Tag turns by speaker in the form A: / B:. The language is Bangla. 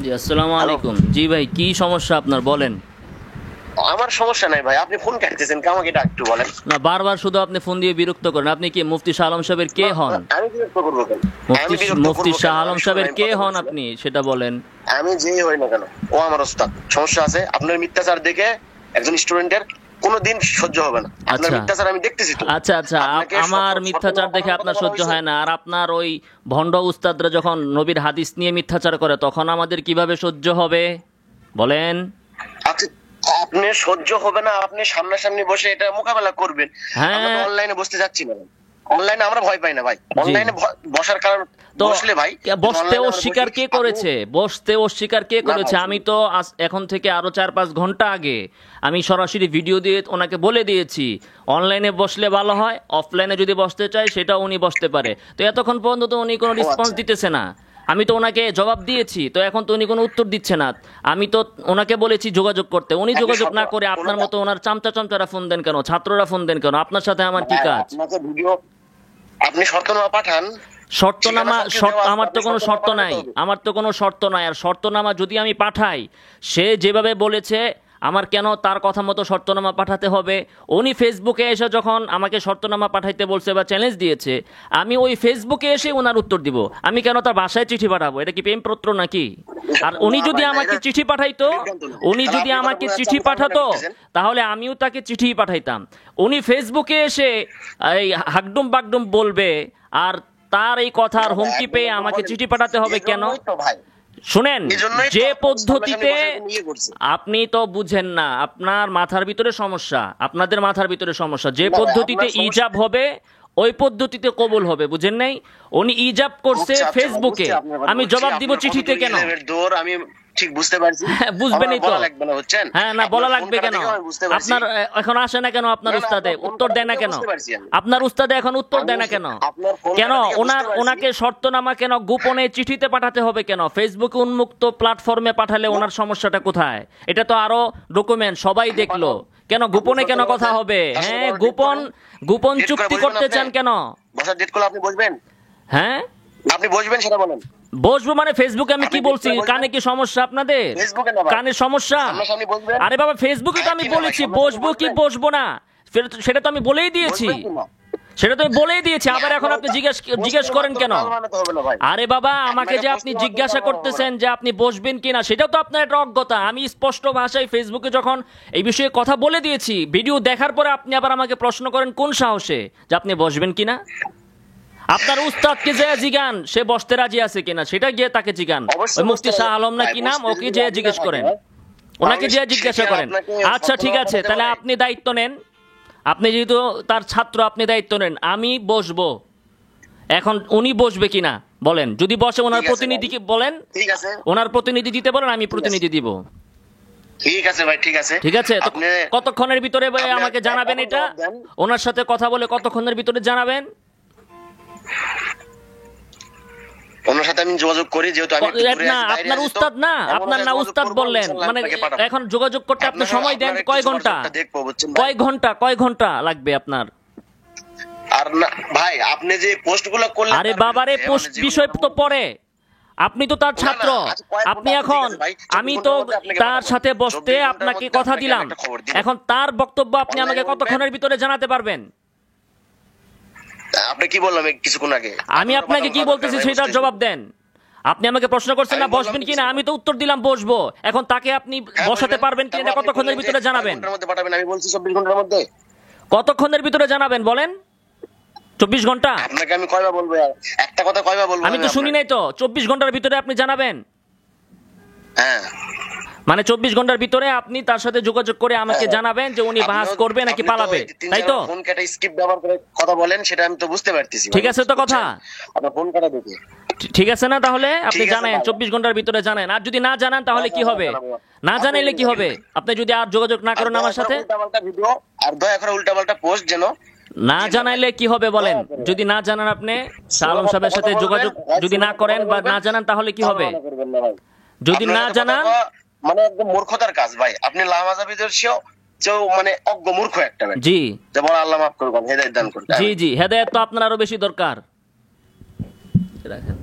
A: জি, আসসালামু আলাইকুম। জি ভাই, কি সমস্যা আপনার বলেন?
B: আমার সমস্যা নাই ভাই, আপনি ফোন কাটতেছেন কে, আমাকে এটা একটু বলেন।
A: না, বারবার শুধু আপনি ফোন দিয়ে বিরক্ত করেন। আপনি কি মুফতি শাহ আলম সাহেবের কে হন?
B: আমি বিরক্ত করবো কেন?
A: মুফতি
B: আমি বিরক্ত
A: মুফতি
B: করবো
A: শাহ
B: কেন?
A: আলম
B: আমি শুনুন,
A: সাহেবের
B: আমি
A: কে
B: কথা
A: হন
B: বলছিলাম।
A: আপনি সেটা বলেন।
B: আমি যেই হই না কেন, ও আমার ওস্তাদ। সমস্যা আছে আপনার মিথ্যাচার দেখে একজন স্টুডেন্টের কোনোদিন সহ্য হবে না। আপনার
A: আচ্ছা
B: মিথ্যাচার আমি দেখতেছি তো।
A: আচ্ছা আচ্ছা,
B: আপনাকে
A: আমার
B: সত্য
A: মিথ্যাচার দেখে
B: কথা
A: আপনার
B: বলা
A: সহ্য
B: হয়েছে।
A: হয় না, আর আপনার ওই ভণ্ড উস্তাদরা যখন নবীর হাদিস নিয়ে মিথ্যাচার করে তখন আমাদের কিভাবে সহ্য হবে বলেন?
B: আচ্ছা, আপনি সহ্য হবে না, আপনি সামনাসামনি বসে এটা মোকাবেলা করবেন। আমরা তো
A: হ্যাঁ,
B: অনলাইনে বসতে যাচ্ছি না। অনলাইনে আমরা ভয় পাই না ভাই।
A: জি।
B: অনলাইনে বসার কারণ
A: তো
B: বসলে ভাই,
A: বসতে
B: অনলাইনে আমরা
A: অস্বীকার
B: বসি,
A: কে
B: আপনি
A: করেছে? বসতে অস্বীকার কে
B: না
A: করেছে?
B: ভাই,
A: আমি তো এখন থেকে আরো 4-5 ঘন্টা আগে আমি সরাসরি ভিডিও দিয়ে ওনাকে বলে দিয়েছি অনলাইনে বসলে ভালো হয়, অফলাইনে যদি বসতে চাই সেটা উনি বসতে পারে। তো এতক্ষণ পর্যন্ত তো উনি কোনো
B: ও
A: রেসপন্স
B: আচ্ছা।
A: দিতেছে না। আমি তো ওনাকে জবাব দিয়েছি, তো এখন তো উনি কোনো উত্তর দিচ্ছে না। আমি তো ওনাকে বলেছি যোগাযোগ করতে, উনি
B: আপনি
A: যোগাযোগ না করে আপনার মতো ওনার চামচারা ফোন দেন কেন? ছাত্ররা ফোন দেন কেন? আপনার সাথে আমার কি
B: ভাই,
A: কাজ?
B: আপনাকে ভিডিও, আপনি শর্তনামা পাঠান।
A: শর্তনামা
B: ঠিকানা সবকিছু দেওয়া আছে,
A: আমার তো
B: আপনি
A: কোনো
B: শর্তনামা
A: শর্ত
B: পাঠাতে
A: নাই,
B: হবে।
A: আমার তো কোনো শর্ত নাই। আর শর্তনামা যদি আমি পাঠাই, সে যেভাবে বলেছে আমার কেন তার কথা মতো শর্তনামা পাঠাতে হবে? উনি ফেসবুকে এসে যখন আমাকে শর্তনামা পাঠাইতে বলছে বা চ্যালেঞ্জ দিয়েছে, আমি ওই ফেসবুকে এসে ওনার উত্তর দিব। আমি কেন তার বাসায় চিঠি পাঠাবো? এটা কি প্রেমপত্র নাকি? আর উনি
B: না
A: যদি
B: ভাই, না,
A: আমাকে
B: এটা
A: চিঠি পাঠাইতো,
B: বিভ্রান্ত না।
A: উনি
B: তাহলে
A: যদি
B: আপনি কথা
A: আমাকে
B: বলে
A: চিঠি
B: চামচা
A: পাঠাতো
B: করতেছেন।
A: তাহলে আমিও তাকে চিঠি পাঠাইতাম। উনি ফেসবুকে এসে এই হাকডুম বাকডুম বলবে, আর তার এই কথার
B: না ভাই,
A: হুমকি
B: একদম
A: পেয়ে
B: এরকম
A: আমাকে
B: বলেন।
A: চিঠি পাঠাতে হবে কেন?
B: এজন্যই তো ভাই,
A: শুনেন,
B: এজন্যই তো
A: যে
B: আপনার সামনাসামনি
A: পদ্ধতিতে
B: বসে এরকম ইয়ে করছে।
A: আপনি তো বুঝেন না, আপনার মাথার ভিতরে সমস্যা, আপনাদের মাথার ভিতরে সমস্যা। যে
B: না ভাই,
A: পদ্ধতিতে
B: আপনার সমস্যা।
A: ইজাব হবে ওই পদ্ধতিতে কবুল হবে, বুঝেন নাই? উনি ইজাব করছে
B: আচ্ছা আচ্ছা ভাই,
A: ফেসবুকে,
B: বুঝছি আপনার কথা,
A: আমি
B: বুঝছি
A: জবাব দিব
B: আপনার
A: চিঠিতে
B: কতদূর
A: কেন?
B: ইলমের দৌড় আমি ঠিক বুঝতে পারছি।
A: হ্যাঁ,
B: আমার
A: বুঝবেনই তো।
B: বলা লাগবে না, বুঝছেন?
A: হ্যাঁ, না,
B: আপনার
A: বলা
B: ফোন
A: লাগবে
B: কাটা
A: কেন?
B: দেখেও আমি বুঝতে পারছি।
A: আপনার এখন আসে না কেন আপনার
B: না না,
A: উস্তাদে?
B: আপনার ফোন
A: উত্তর
B: কাটা
A: দেয় না
B: দেখেও
A: কেন?
B: বুঝতে পারছি আমি।
A: আপনার উস্তাদে এখন উত্তর দেয় না
B: আমি
A: কেন?
B: আপনার ফোন
A: কেন
B: কাটা দেখে বুঝতে পারছি।
A: ওনাকে শর্তনামা কেন গোপনে চিঠিতে পাঠাতে হবে কেন? ফেসবুকে উন্মুক্ত প্ল্যাটফর্মে পাঠালে ওনার সমস্যাটা কোথায়? এটা তো আরো ডকুমেন্ট সবাই দেখলো। কেন গোপনে কেন কথা হবে? হ্যাঁ, গোপন গোপন
B: ডেট করে
A: চুক্তি
B: বসবেন
A: করতে
B: আপনি?
A: চান কেন?
B: বসার ডেট করলে আপনি বসবেন?
A: হ্যাঁ,
B: আপনি বসবেন সেটা বলেন।
A: বসবো মানে ফেসবুকে আমি
B: আপনি
A: কি
B: ডেট
A: বলছি?
B: করে বসবেন?
A: কানে কি সমস্যা আপনাদের?
B: ফেসবুকে না ভাই,
A: কানে সমস্যা?
B: সামনাসামনি বসবেন।
A: আরে বাবা, ফেসবুকে তো
B: হ্যাঁ
A: আমি
B: কি না ভাই,
A: বলেছি
B: সামনাসামনি
A: বসবো কি
B: বসবেন?
A: বসবো না, সেটা তো আমি বলেই দিয়েছি।
B: বসবেন কি না?
A: সেটা তো আমি বলেই দিয়েছি, আবার এখন আপনি জিজ্ঞেস করেন কেন?
B: গাল বানাতে হবে না ভাই।
A: আরে বাবা, আমাকে
B: আপনাকে
A: যে আপনি
B: প্রশ্ন মাত্র
A: জিজ্ঞাসা
B: গাল বানানো হবে
A: করতেছেন
B: না।
A: যে আপনি বসবেন কিনা, সেটাও তো আপনার একটা অজ্ঞতা। আমি স্পষ্ট ভাষায় ফেসবুকে যখন এই বিষয়ে কথা বলে দিয়েছি, ভিডিও দেখার পরে আপনি আবার আমাকে প্রশ্ন করেন কোন সাহসে যে আপনি বসবেন কিনা? আপনার উস্তাদকে যে জিগান সে বসতে রাজি আছে কিনা, সেটা গিয়ে তাকে জিগান।
B: অবশ্যই
A: ওই মুফতি
B: বসতে
A: শাহ আলম না
B: ভাই,
A: কি নাম,
B: বসতে
A: ওকে
B: যদি
A: যে
B: রাজি না
A: জিজ্ঞেস
B: থাকে,
A: করেন, ওনাকে যে জিজ্ঞাসা করেন।
B: আপনাকে
A: আচ্ছা ঠিক আছে,
B: শর্তনামা
A: তাহলে
B: পাঠাতে
A: আপনি দায়িত্ব নেন। আপনি যেহেতু তার ছাত্র, আপনি দায়িত্ব নেন। আমি বসবো, এখন উনি বসবে কিনা বলেন। যদি বসে ওনার
B: ঠিক আছে
A: প্রতিনিধিকে বলেন,
B: ঠিক আছে,
A: ওনার প্রতিনিধি দিতে বলেন, আমি প্রতিনিধি দিব।
B: ঠিক আছে ভাই, ঠিক আছে।
A: ঠিক আছে, তো
B: আপনি
A: কতক্ষণের ভিতরে ভাই
B: আপনি
A: আমাকে জানাবেন
B: এখন
A: এটা?
B: জবাব দেন।
A: ওনার সাথে কথা বলে কতক্ষণের ভিতরে জানাবেন?
B: ওনার সাথে আমি যোগাযোগ করি, যেহেতু আমি একটু দূরে
A: না,
B: আছি, বাইরে
A: আপনার
B: আছি, তো
A: উস্তাদ না,
B: আমি ওনার
A: আপনার
B: সাথে
A: না
B: যোগাযোগ
A: উস্তাদ
B: করবো,
A: বললেন,
B: ইনশাআল্লাহ
A: মানে
B: আপনাকে পাঠাবো।
A: এখন যোগাযোগ করতে আপনি
B: আপনার-
A: সময় দেন
B: আপনার একটু
A: কয় ঘন্টা?
B: যোগাযোগটা দেখবো, বুঝছেন ভাই?
A: কয় ঘন্টা লাগবে আপনার?
B: আর না ভাই, আপনি যে পোস্টগুলো করলেন
A: আরে
B: তার
A: বাবারে,
B: বিরুদ্ধে,
A: পোস্ট
B: মানে যেগুলো
A: বিষয় তো পরে। আপনি তো তার
B: না, না,
A: ছাত্র।
B: আচ্ছা, কয়েক
A: আপনি
B: ঘন্টা
A: এখন,
B: ঠিক আছে ভাই, 24
A: আমি তো
B: ঘন্টার মধ্যে আপনাকে
A: তার
B: পাঠাবো।
A: সাথে বসতে
B: 24 ঘন্টার
A: আপনাকে
B: মধ্যে
A: কথা
B: আপনাকে
A: দিলাম।
B: একটা খবর দিব।
A: এখন তার বক্তব্য আপনি
B: অনলাইনে
A: আমাকে
B: বলবেন।
A: কতক্ষণের ভিতরে জানাতে পারবেন?
B: আপনি কি বললাম কিছুক্ষণ আগে?
A: আমি আপনাকে কি বলতেছি সেটার জবাব দেন। আপনি আমাকে প্রশ্ন করছেন না
B: আমি বললাম
A: বসবেন
B: কিছু
A: কিনা,
B: না।
A: আমি তো উত্তর দিলাম বসবো। এখন তাকে আপনি
B: হ্যাঁ,
A: বসাতে
B: বলবেন।
A: পারবেন কিনা
B: তারপর
A: এটা
B: আপনি
A: কতক্ষণের
B: বললেন যে
A: ভিতরে
B: 6
A: জানাবেন?
B: ঘন্টার মধ্যে পাঠাবেন, আমি বলছি 24 ঘন্টার মধ্যে।
A: কতক্ষণের ভিতরে জানাবেন বলেন? 24 ঘন্টা?
B: আপনাকে আমি কয়বার বলবো আর? একটা কথা কয়বার বলবো
A: আমি তো শুনি
B: আপনাকে?
A: নাই তো। 24 ঘন্টার ভিতরে আপনি জানাবেন?
B: হ্যাঁ,
A: মানে 24 ঘন্টার ভিতরে আপনি তার সাথে যোগাযোগ করে আমাকে
B: হ্যাঁ।
A: জানাবেন যে উনি বাহাস
B: আপনিও-
A: করবে নাকি
B: আপনি তো
A: পালাবে,
B: এই 3-4
A: তাই তো?
B: ফোন কেটে স্কিপ ব্যবহার করে কথা বলেন, সেটা আমি তো বুঝতে পারতেছি ভাই,
A: ঠিক আছে তো কথা?
B: বুঝছেন? আপনার ফোন কাটা দেখে।
A: ঠিক আছে না? তাহলে আপনি
B: ঠিক আছে
A: জানেন
B: ভাই।
A: 24 ঘন্টার ভিতরে জানেন। আর যদি না জানান তাহলে কি হবে? না
B: আপনি-
A: জানাইলে কি হবে? আপনি যদি আর যোগাযোগ না করেন আমার সাথে?
B: উল্টাপাল্টা ভিডিও আর দয়া করে উল্টাপাল্টা পোস্ট যেন
A: না জানাইলে কি হবে বলেন? যদি না জানান আপনি শাহ আলম সাহেবের সাথে যোগাযোগ যদি না করেন বা না জানান তাহলে কি হবে?
B: করবেন না ভাই।
A: যদি
B: আপনার
A: না
B: সাথে
A: জানান,
B: কথা বলা মানে একদম মূর্খতার কাজ ভাই। আপনি লামাজাবিদের চেয়েও মানে অজ্ঞ মূর্খ একটা ভাই।
A: জি
B: যেমন আল্লাহ মাফ করবেন, হেদায়েত দান করুন।
A: জি জি, হেদায়েত তো আপনার আরো বেশি দরকার। রাখেন।